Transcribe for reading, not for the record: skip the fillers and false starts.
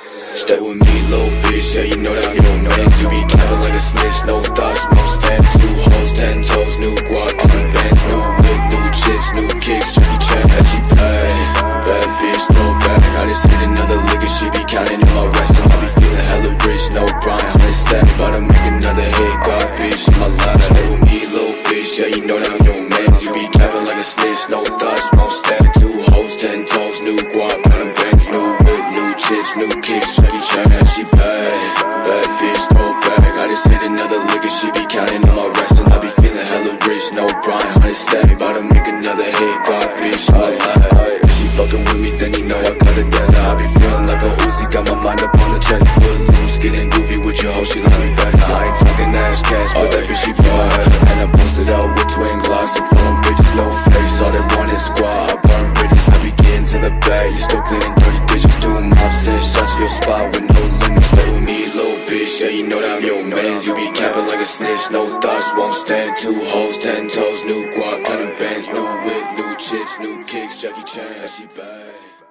Stay with me, little bitch, yeah, you know that I'm your man. You be capping like a snitch, no thoughts, no stand. 2 hoes, 10 toes, new guac, on the bands, new whip, new chips, new kicks, Jackie Chan, as she pay. Bad bitch, no bag, I just hit another lick and she be counting in my rest. And I be feeling hella rich, no grind, 100 stack, about to make another hit, God bitch, in my life. Stay with me, little bitch, yeah, you know that I'm your man. You be capping like a snitch, no thoughts, no stand. 2 hoes, 10 toes, new guac, on the bands, new whip, new chips, new kicks, Jackie Chan, as she pay. Bad bitch, no bag, I just hit another lick and she be counting on my rest. And I be feeling hella rich, no grind, 100 stack, about to make another hit, God bitch, in my life. If she fucking with me, then you know I got it down. I be feeling like a Uzi, got my mind up on the check. Foot loose, getting goofy with your hoe, she like me better. I ain't talking ass cash, but that bitch she bad. And I posted out with twin gloss and phone bitches, no face. All they want is squad, I burn bridges. I be getting to the bag, you still cleaning dirty dishes. Doing mob says, shot to your spot with no limits. Stay with me, little bitch, yeah, you know that I'm your mans. You be capping like a snitch, no thoughts, won't stand. 2 hoes, 10 toes, new guac, kind of bands, new whip, new chips, new kicks, Jackie Chan, how she bad.